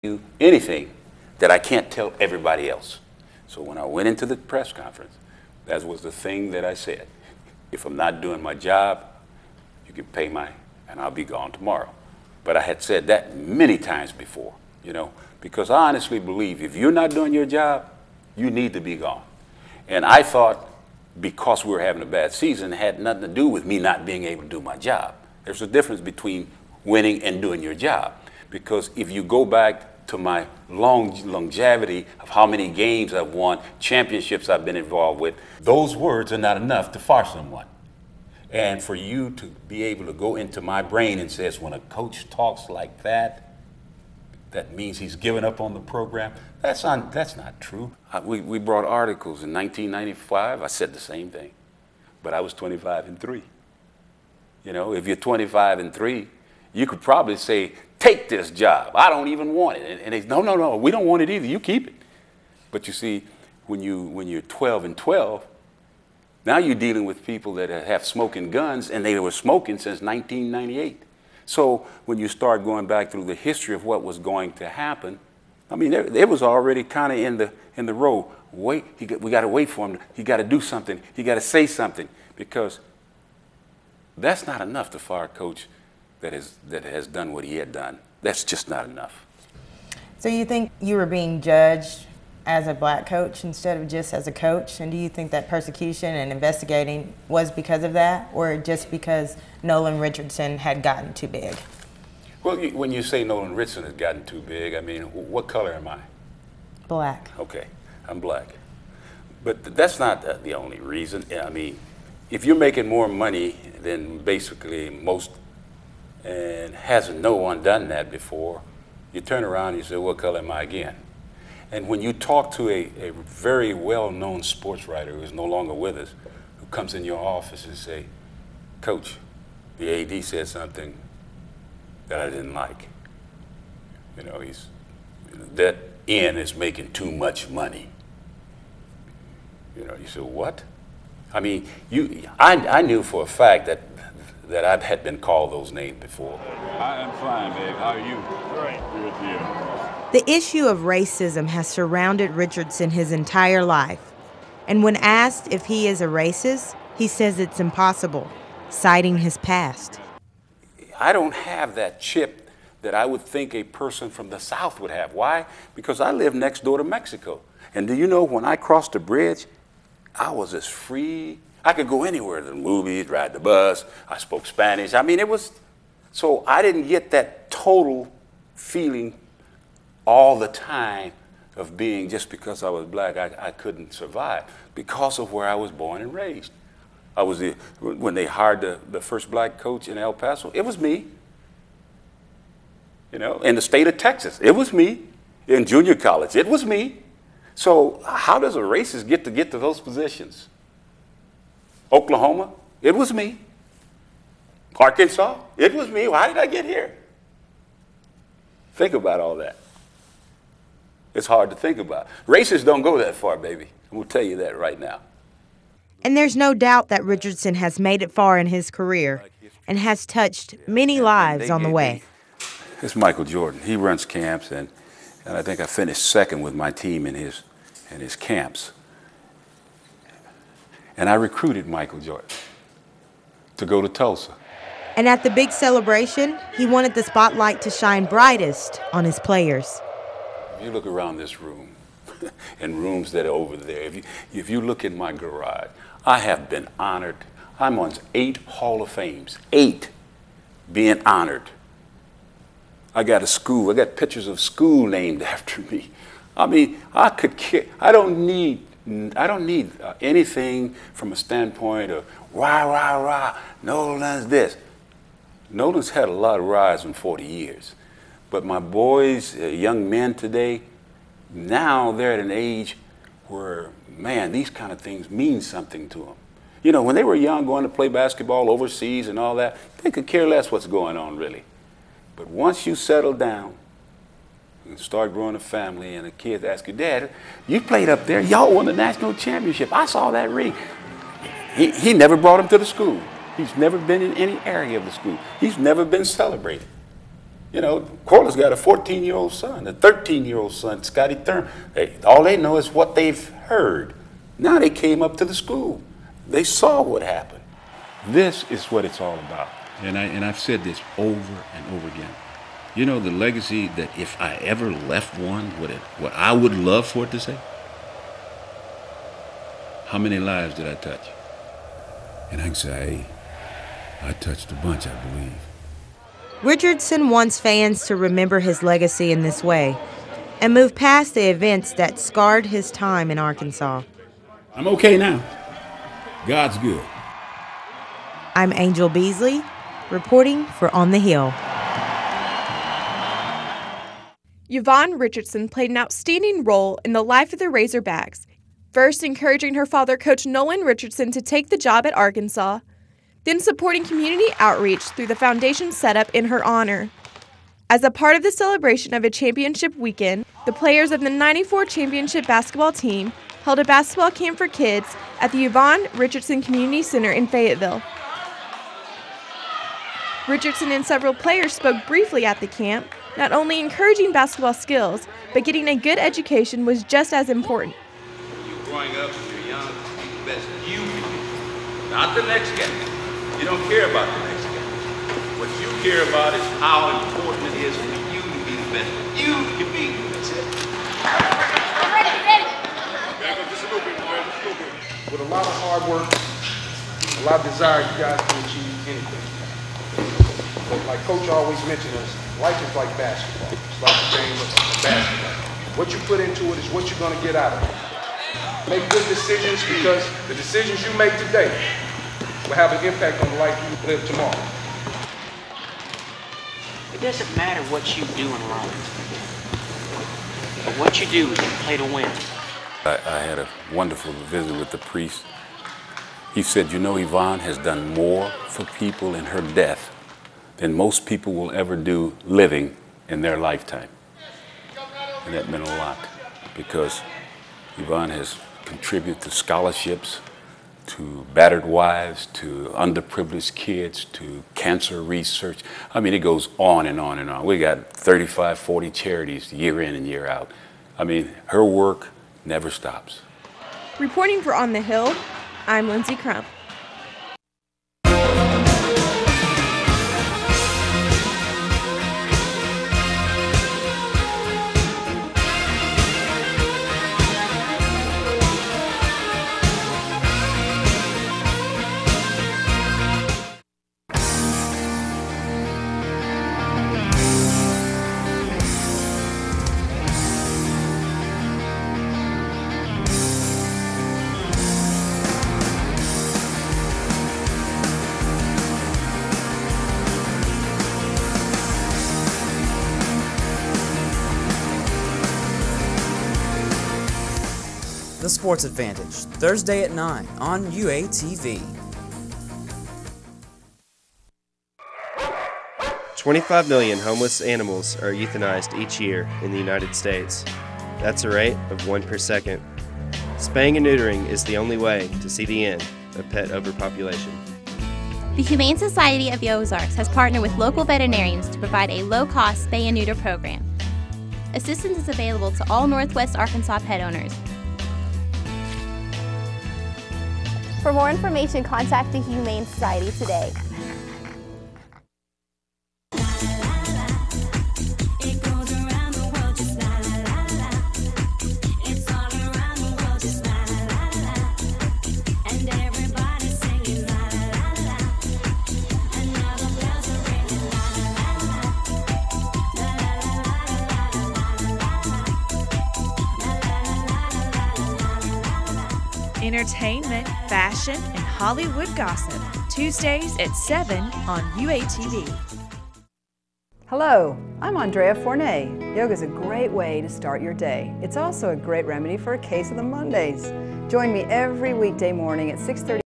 you anything that I can't tell everybody else. So when I went into the press conference, that was the thing that I said. If I'm not doing my job, you can pay and I'll be gone tomorrow. But I had said that many times before, because I honestly believe if you're not doing your job, you need to be gone. And I thought because we were having a bad season, it had nothing to do with me not being able to do my job. There's a difference between winning and doing your job. Because if you go back to my longevity of how many games I've won, championships I've been involved with, those words are not enough to fire someone. And for you to be able to go into my brain and says, when a coach talks like that, that means he's given up on the program. That's not true. We brought articles in 1995. I said the same thing, but I was 25-3. If you're 25-3, you could probably say, take this job. I don't even want it. And they say, no, we don't want it either. You keep it. But you see, when you're 12-12, now you're dealing with people that have smoking guns, and they were smoking since 1998. So when you start going back through the history of what was going to happen, I mean, it was already kind of in the road. We got to wait for him. He got to do something. He got to say something, because that's not enough to fire a coach that has done what he had done. That's just not enough. So you think you were being judged as a black coach instead of just as a coach? And do you think that persecution and investigating was because of that, or just because Nolan Richardson had gotten too big? Well, when you say Nolan Richardson has gotten too big, I mean, what color am I? Black. Okay, I'm black. But that's not the only reason. I mean, if you're making more money than basically most, and hasn't no one done that before, you turn around and you say, what color am I again? And when you talk to a very well-known sports writer who is no longer with us, who comes in your office and say, Coach, the AD said something that I didn't like. That N is making too much money. You say, what? I mean, I knew for a fact that I had been called those names before. I am fine, babe. How are you? Great. Good deal. The issue of racism has surrounded Richardson his entire life. And when asked if he is a racist, he says it's impossible, citing his past. I don't have that chip that I would think a person from the South would have. Why? Because I live next door to Mexico. And do you know, when I crossed the bridge, I was as free. I could go anywhere, to the movies, ride the bus. I spoke Spanish. I mean, so I didn't get that total feeling all the time of being, just because I was black, I couldn't survive, because of where I was born and raised. When they hired the first black coach in El Paso, it was me. In the state of Texas, it was me. In junior college, it was me. So how does a racist get to those positions? Oklahoma, it was me. Arkansas, it was me. How did I get here? Think about all that. It's hard to think about. Racists don't go that far, baby. I'm going to tell you that right now. And there's no doubt that Richardson has made it far in his career and has touched many lives on the way. It's Michael Jordan. He runs camps, and I think I finished second with my team in his camps. And I recruited Michael Jordan to go to Tulsa. And at the big celebration, he wanted the spotlight to shine brightest on his players. If you look around this room and rooms that are over there, if you look in my garage, I have been honored. I'm on 8 Hall of Fames, 8 being honored. I got pictures of school named after me. I mean, I don't need anything from a standpoint of rah, rah, rah, Nolan's this. Nolan's had a lot of rides in 40 years. But my boys, young men today, now they're at an age where, man, these kind of things mean something to them. When they were young, going to play basketball overseas and all that, they could care less what's going on, really. But once you settle down and start growing a family, and the kids ask you, Dad, you played up there. Y'all won the national championship. I saw that ring. He never brought him to the school. He's never been in any area of the school. He's never been celebrated. You know, Corliss got a 14-year-old son, a 13-year-old son, Scotty Thurman. All they know is what they've heard. Now they came up to the school. They saw what happened. This is what it's all about. And I've said this over and over again. You know, the legacy that if I ever left one, what I would love for it to say? How many lives did I touch? And I can say, I touched a bunch, I believe. Richardson wants fans to remember his legacy in this way and move past the events that scarred his time in Arkansas. I'm okay now. God's good. I'm Angel Beasley, reporting for On the Hill. Yvonne Richardson played an outstanding role in the life of the Razorbacks, first encouraging her father, Coach Nolan Richardson, to take the job at Arkansas, then supporting community outreach through the foundation setup in her honor. As a part of the celebration of a championship weekend, the players of the '94 championship basketball team held a basketball camp for kids at the Yvonne Richardson Community Center in Fayetteville. Richardson and several players spoke briefly at the camp. Not only encouraging basketball skills, but getting a good education was just as important. You're growing up, you're young, be the best you can be. Not the next guy. You don't care about the next guy. What you care about is how important it is for you to be the best you can be. That's it. Ready. Back up just a little bit, man. Just a little bit. With a lot of hard work, a lot of desire, you guys can achieve anything. But like Coach always mentioned us, life is like basketball. It's like a game of basketball. What you put into it is what you're going to get out of it. Make good decisions, because the decisions you make today will have an impact on the life you live tomorrow. It doesn't matter what you do in life, but what you do is you play to win. I had a wonderful visit with the priest. He said, you know, Yvonne has done more for people in her death than most people will ever do living in their lifetime. And that meant a lot, because Yvonne has contributed to scholarships, to battered wives, to underprivileged kids, to cancer research. I mean, it goes on and on and on. We got 35, 40 charities year in and year out. I mean, her work never stops. Reporting for On the Hill, I'm Lindsay Crump. The Sports Advantage, Thursday at 9 on UATV. 25 million homeless animals are euthanized each year in the United States. That's a rate of 1 per second. Spaying and neutering is the only way to see the end of pet overpopulation. The Humane Society of the Ozarks has partnered with local veterinarians to provide a low-cost spay and neuter program. Assistance is available to all Northwest Arkansas pet owners. For more information, contact the Humane Society today. Entertainment, fashion, and Hollywood gossip. Tuesdays at 7 on UATV. Hello, I'm Andrea Fournet. Yoga is a great way to start your day. It's also a great remedy for a case of the Mondays. Join me every weekday morning at 6:30.